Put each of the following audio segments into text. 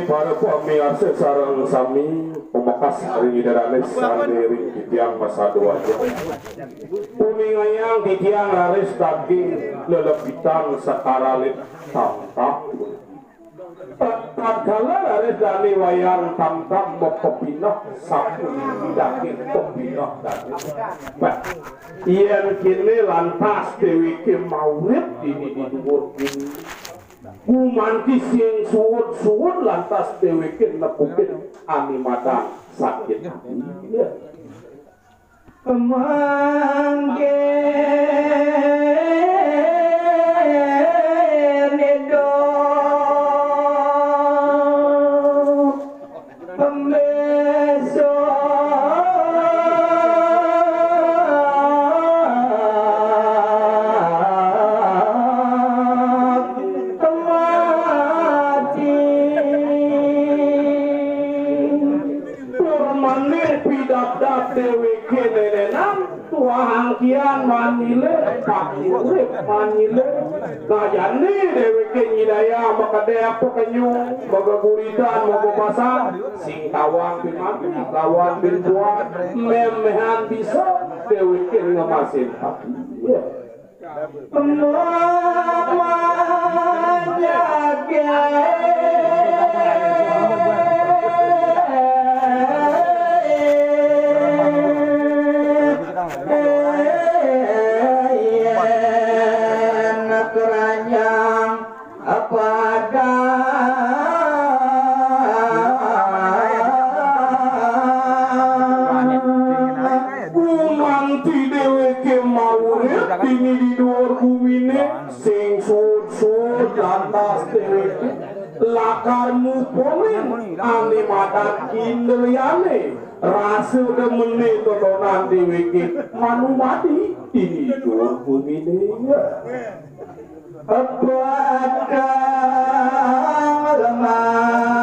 para pamirsa sareng sami pemakas hari daranes sandiri titiang masa dua Umingayang titiang laris daging lelebitan sakaralit tam-tam tatkala laris dani wayang tam-tam mokopinah sapu daging kopinah daging iyan kini lantas dewi ke maulid ini di dhuwur ini kumanti sing suwud-suwud lantas dewekin nepukin animadan sakit ya. Manggen edo pembeso deweke nelenang tuang kian manile pakure manile gajane deweke nyidaya makadea pekenyu magaguritan magopasang sing tawang binmati lawan bintuan memehan bisa deweke ngemasin hati ya ini di luar bumi ini sing sud lantas deweke lakarmu pomen ane madat kindeliane rasa demene todonan deweke manu mati ini di luar bumi ini apakah lemah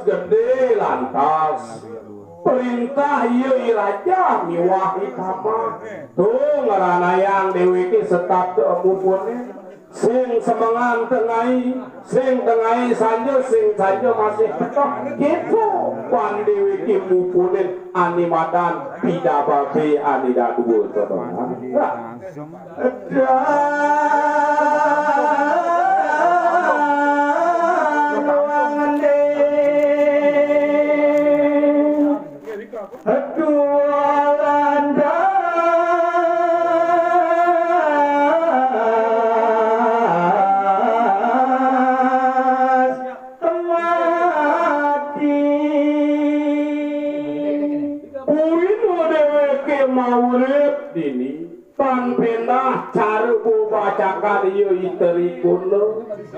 gede lantas perintah ieu raja miwahi tama tuh ngaranayang deweke setak mupune sing semangan tengai sanja sing sanja masih petok gitu pan deweke mupune animadan pidababe anida duwe todongan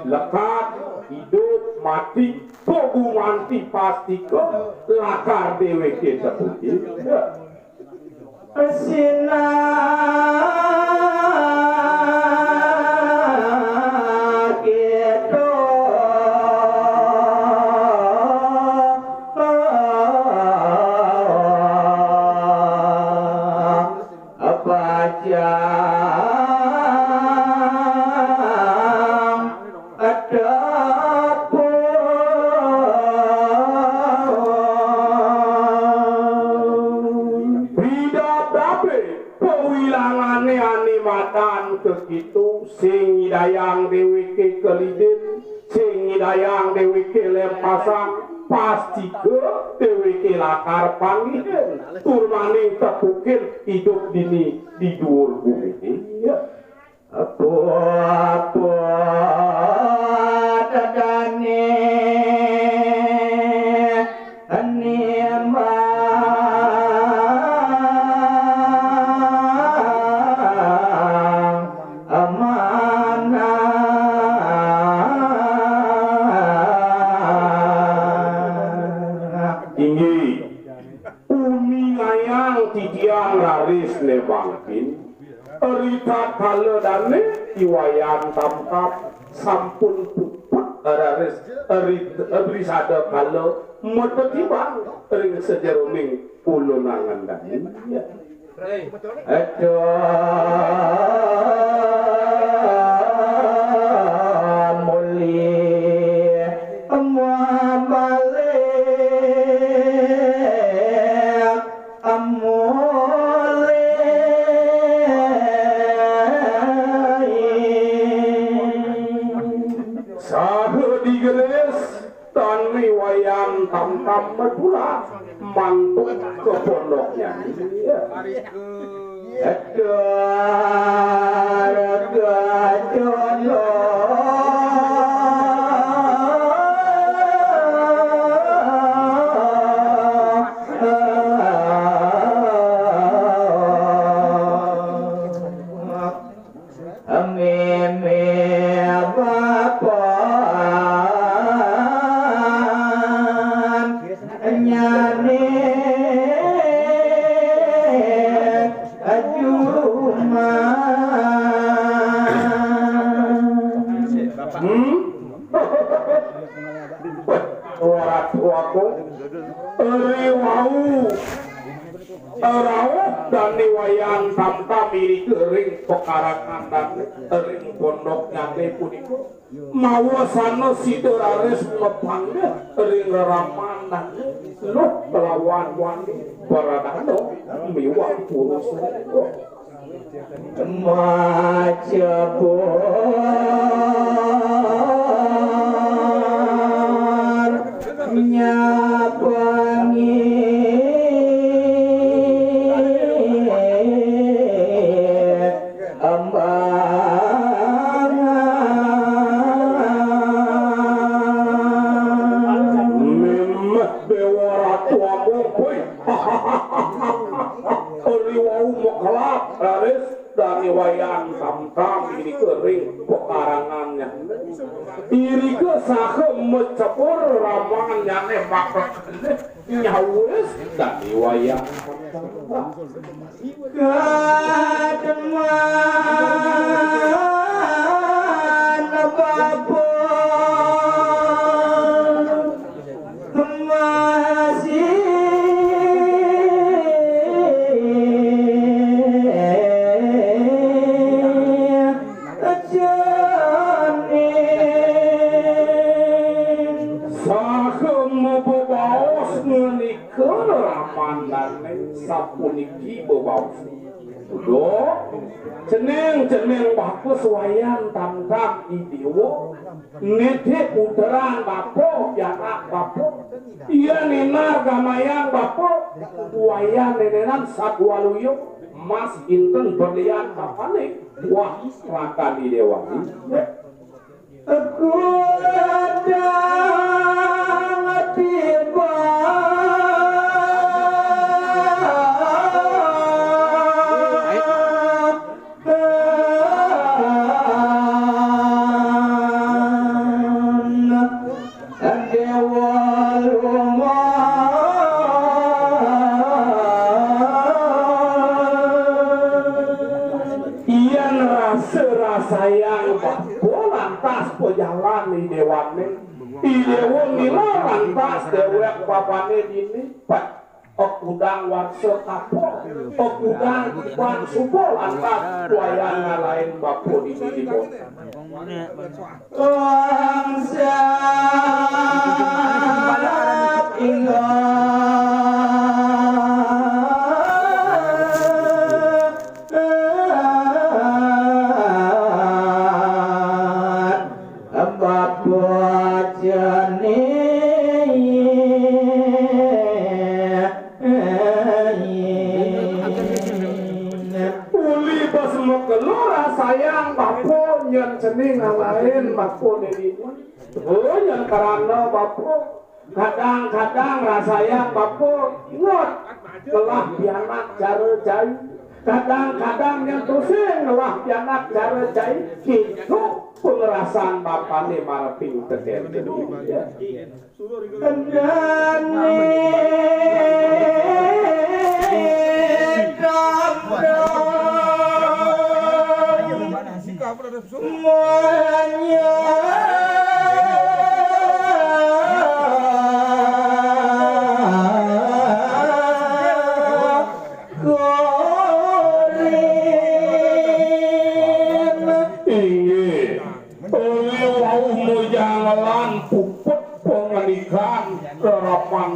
lekat hidup mati kogumanti pasti ko lakar deweke tepuji asina gitu apa aja begitu sing hidayang deweke kelidin sing hidayang deweke lempasan pasti ke deweke lakar panggil turmaning tepukin hidup dini di dhuwur bumi ya apa dadane Rita kaledane iwayan tamkap sampun puput araris brisada kalo moto tiba ring sejeroning ulunangan dan tam-tam pula mantuk ke pondoknya. Wayang tamta miri kering pekarangan dan ring pondoknya teh punika mawasana sideraris mepangga ring reraman dan luh kelawan wani paradano miwah purus macapor nyapangi wayang tamtam ini kering pekarangannya iri ke sahe mecepur ramangannya nemak nyawes dan wayang kademan apapun sapuniki bebau do ceneng bagus wayang tamtam idiwo nete puteran bapo yanak bapo iya nina gamayang bapo wayang nenenan satwaluyo mas inten berlian kapane wah raka di dewani aku ada tiba sayang bapo lantas pejalan di dewane idewo nila lantas dewek papane dini pak okudang warso kapo okudang kuan supo lantas wayang ngalain bapo di sini langsat sayang bapo nyen cening ngalain bapo ini oh yang karana bapo kadang-kadang rasayang bapo ngot telah pianak cara jai kadang-kadang yang tusing telah pianak cara jai itu pengerasaan bapane maraping teken kendane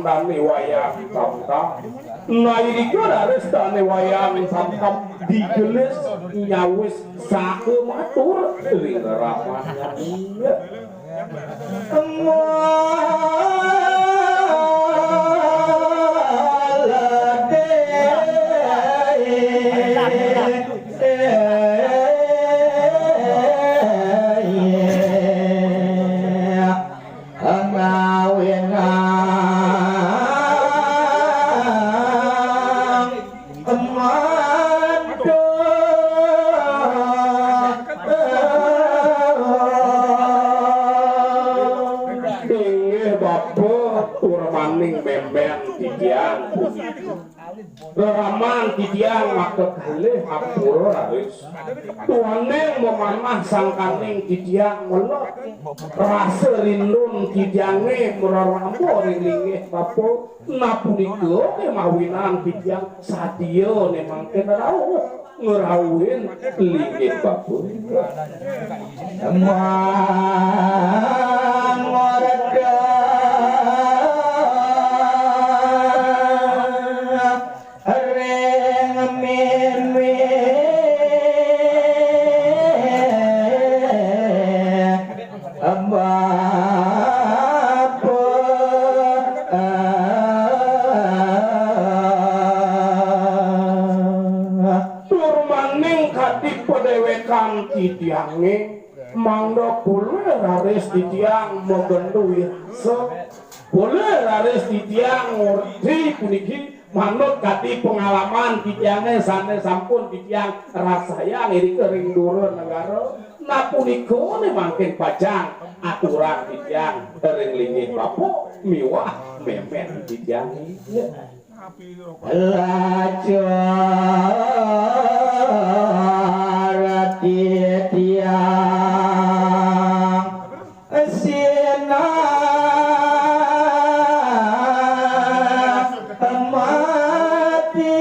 dani wayang samtam nah ini dares dani wayang samtam digelis nyawis sakematur ring ramahnya iya Raman titiang maka kalih hapura raris tuaneng memanah sangkaning titiang melot rasa rindun titiange merarambo ringlingih bapo napuniko mawinan titiang sadio nemang kenarau ngerawin lingih bapo titiange mangdo boleh raris titiang megendui rasa boleh raris titiang ngerti puniki manut kati pengalaman titiange sane sampun titiang rasaya ngiri kering durun negara nah puniko ne mangkin pajang aturan titiang kering lingih bapo miwah memen titiange lajo tiang sina mati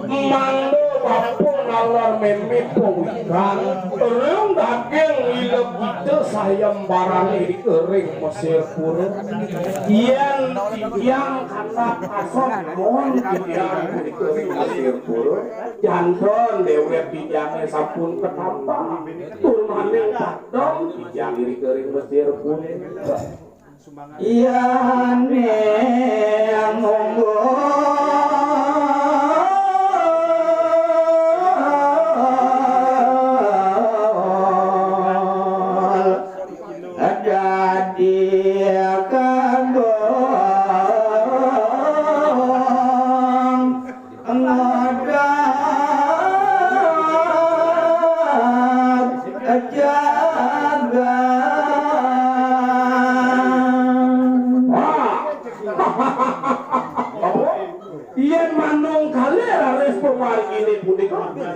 mangdo bapun alor memit pengikan terung daging ilep kita sayembaran iri kering Mesir pura yang kata asok mohon titiang iri kering Mesir pura janton dewek titiangnya sampun kenapa turmaning kadang titiang iri kering Mesir pura iya yang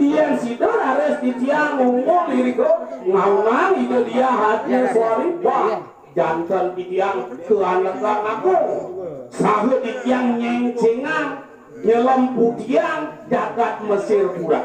Iyan sidor ares titiang ngomong liriko ngaungan itu dia hatinya suari wah jantan titiang keanekan aku sahu titiang nyengcengang nyelam putiang jagat Mesir pura